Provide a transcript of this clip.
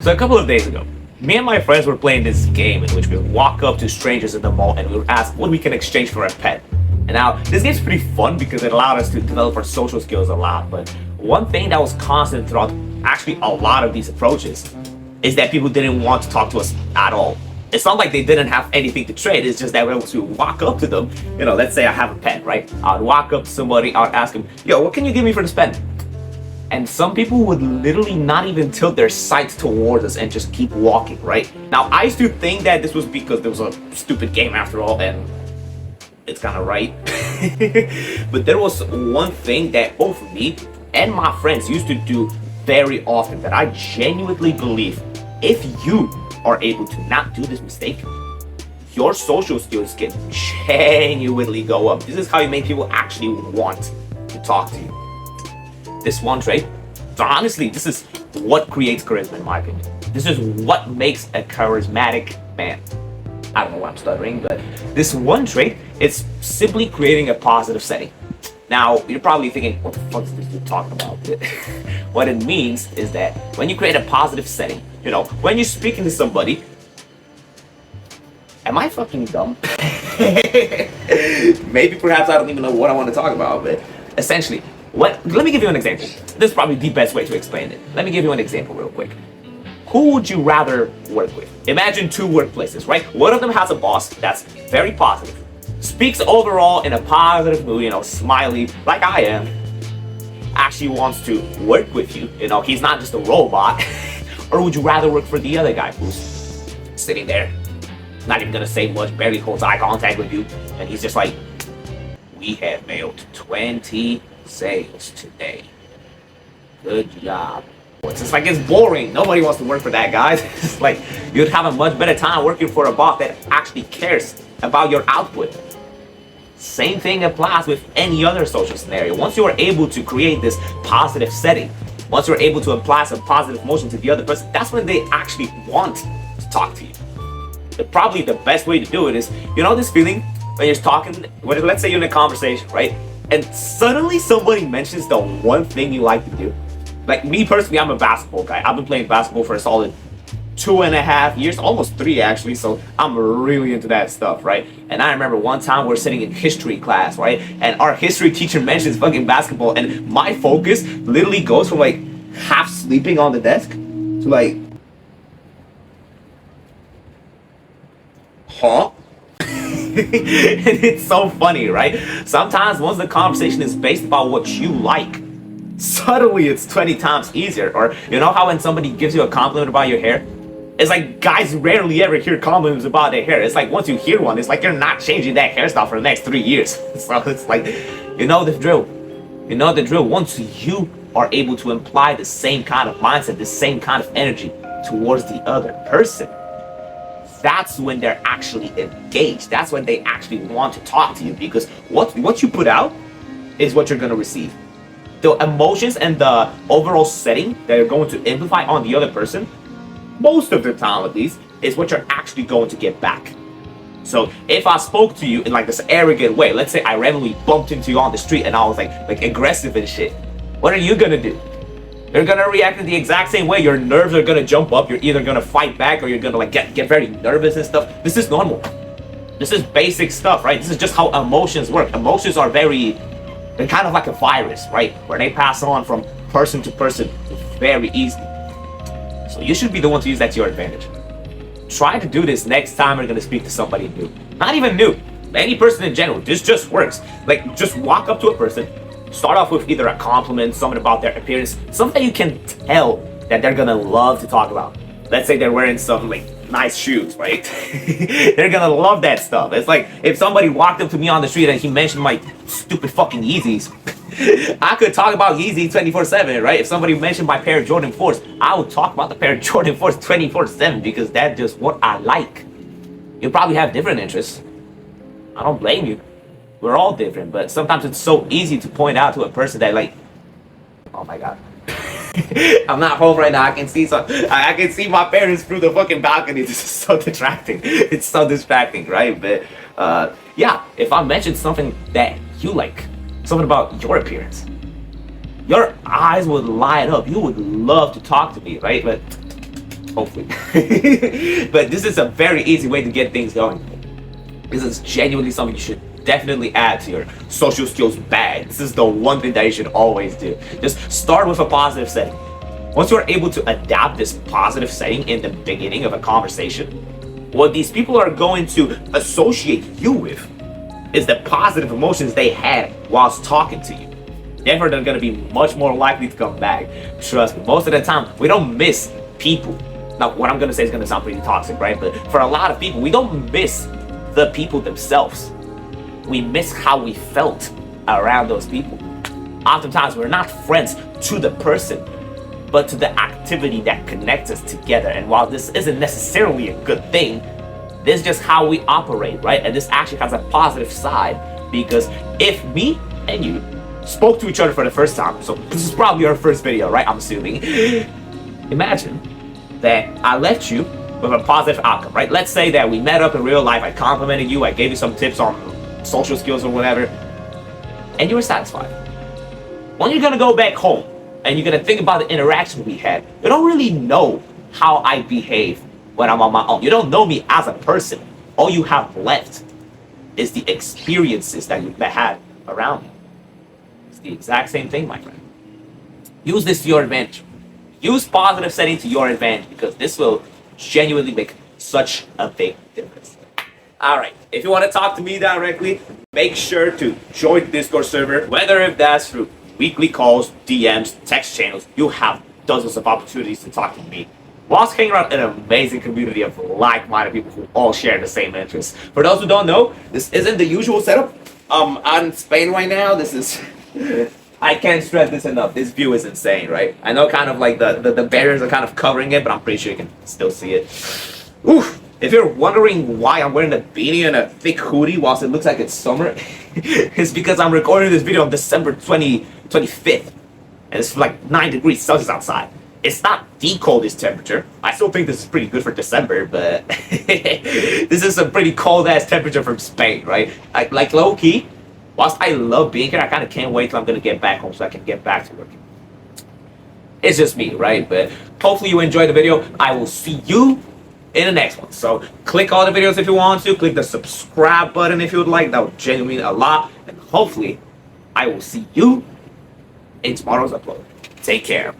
So a couple of days ago, me and my friends were playing this game in which we would walk up to strangers at the mall and we would ask what we can exchange for a pet. And now, this game's pretty fun because it allowed us to develop our social skills a lot, but one thing that was constant throughout actually a lot of these approaches is that people didn't want to talk to us at all. It's not like they didn't have anything to trade, it's just that when we would walk up to them, let's say I have a pet, right? I'd walk up to somebody, I'd ask them, yo, what can you give me for this pet? And some people would literally not even tilt their sights towards us and just keep walking, right? Now, I used to think that this was because there was a stupid game after all, and it's kind of right. But there was one thing that both me and my friends used to do very often that I genuinely believe if you are able to not do this mistake, your social skills can genuinely go up. This is how you make people actually want to talk to you. This one trait, so honestly, this is what creates charisma in my opinion. This is what makes a charismatic man. I don't know why I'm stuttering, but this one trait is simply creating a positive setting. Now, you're probably thinking, what the fuck is this dude talking about? What it means is that when you create a positive setting, when you're speaking to somebody, am I fucking dumb? Maybe perhaps I don't even know what I want to talk about, but essentially, let me give you an example. This is probably the best way to explain it. Let me give you an example real quick. Who would you rather work with? Imagine two workplaces, right? One of them has a boss that's very positive, speaks overall in a positive mood, smiley, like I am, actually wants to work with you, he's not just a robot. Or would you rather work for the other guy who's sitting there, not even gonna say much, barely holds eye contact with you, and he's just like, we have mailed 20 sales today. Good job. It's just like, it's boring. Nobody wants to work for that, guys. It's like, you'd have a much better time working for a boss that actually cares about your output. Same thing applies with any other social scenario. Once you are able to create this positive setting, once you're able to apply some positive emotion to the other person, that's when they actually want to talk to you. But probably the best way to do it is, this feeling when you're talking, let's say you're in a conversation, right? And suddenly somebody mentions the one thing you like to do. Like me personally, I'm a basketball guy. I've been playing basketball for a solid 2.5 years, almost 3 actually, so I'm really into that stuff, right? And I remember one time we were sitting in history class, right? And our history teacher mentions fucking basketball, and my focus literally goes from like half sleeping on the desk to like, huh? And it's so funny, right? Sometimes once the conversation is based about what you like, suddenly it's 20 times easier. Or how when somebody gives you a compliment about your hair, it's like guys rarely ever hear compliments about their hair. It's like once you hear one, it's like you're not changing that hairstyle for the next 3 years. So it's like, the drill. The drill. Once you are able to imply the same kind of mindset, the same kind of energy towards the other person, that's when they're actually engaged. That's when they actually want to talk to you, because what you put out is what you're going to receive. The emotions and the overall setting that you're going to amplify on the other person, most of the time at least, is what you're actually going to get back. So if I spoke to you in like this arrogant way, let's say I randomly bumped into you on the street and I was like aggressive and shit, what are you going to do? You're gonna react in the exact same way. Your nerves are gonna jump up. You're either gonna fight back or you're gonna get very nervous and stuff. This is normal. This is basic stuff, right? This is just how emotions work. Emotions are they're kind of like a virus, right? Where they pass on from person to person very easily. So you should be the one to use that to your advantage. Try to do this next time you're gonna speak to somebody new. Not even new. Any person in general. This just works. Like, just walk up to a person, start off with either a compliment, something about their appearance, something you can tell that they're gonna love to talk about. Let's say they're wearing some nice shoes, right? They're gonna love that stuff. It's like if somebody walked up to me on the street and he mentioned my stupid fucking Yeezys, I could talk about Yeezys 24/7, right? If somebody mentioned my pair of Jordan 4s, I would talk about the pair of Jordan 4s 24/7 because that's just what I like. You probably have different interests. I don't blame you. We're all different, but sometimes it's so easy to point out to a person that oh my god, I'm not home right now. I can see my parents through the fucking balcony. This is so distracting. It's so distracting, right? But yeah, if I mentioned something that you like, something about your appearance, your eyes would light up. You would love to talk to me, right? But hopefully. But this is a very easy way to get things going. This is genuinely something you should definitely add to your social skills bag. This is the one thing that you should always do. Just start with a positive setting. Once you're able to adapt this positive setting in the beginning of a conversation, what these people are going to associate you with is the positive emotions they had whilst talking to you. Therefore, they're going to be much more likely to come back. Trust me, most of the time, we don't miss people. Now, what I'm going to say is going to sound pretty toxic, right? But for a lot of people, we don't miss the people themselves. We miss how we felt around those people. Oftentimes, we're not friends to the person, but to the activity that connects us together. And while this isn't necessarily a good thing, this is just how we operate, right? And this actually has a positive side, because if me and you spoke to each other for the first time, so this is probably our first video, right? I'm assuming. Imagine that I left you with a positive outcome, right? Let's say that we met up in real life, I complimented you, I gave you some tips on social skills or whatever, and you were satisfied. When you're gonna go back home and you're gonna think about the interaction we had, you don't really know how I behave when I'm on my own. You don't know me as a person. All you have left is the experiences that you had around me. It's the exact same thing, my friend. Use this to your advantage. Use positive setting to your advantage, because this will genuinely make such a big difference. Alright, if you want to talk to me directly, make sure to join the Discord server, whether if that's through weekly calls, DMs, text channels. You have dozens of opportunities to talk to me, whilst hanging around an amazing community of like-minded people who all share the same interests. For those who don't know, this isn't the usual setup. I'm in Spain right now. This is... I can't stress this enough. This view is insane, right? I know kind of like the barriers are kind of covering it, but I'm pretty sure you can still see it. Oof! If you're wondering why I'm wearing a beanie and a thick hoodie whilst it looks like it's summer, it's because I'm recording this video on December 25th. And it's like 9 degrees Celsius outside. It's not the coldest temperature. I still think this is pretty good for December, but this is a pretty cold ass temperature from Spain, right? Like low key, whilst I love being here, I kind of can't wait till I'm gonna get back home so I can get back to work. It's just me, right? But hopefully you enjoyed the video. I will see you in the next one. So click all the videos if you want to. Click the subscribe button if you would like. That would genuinely mean a lot. And hopefully I will see you in tomorrow's upload. Take care.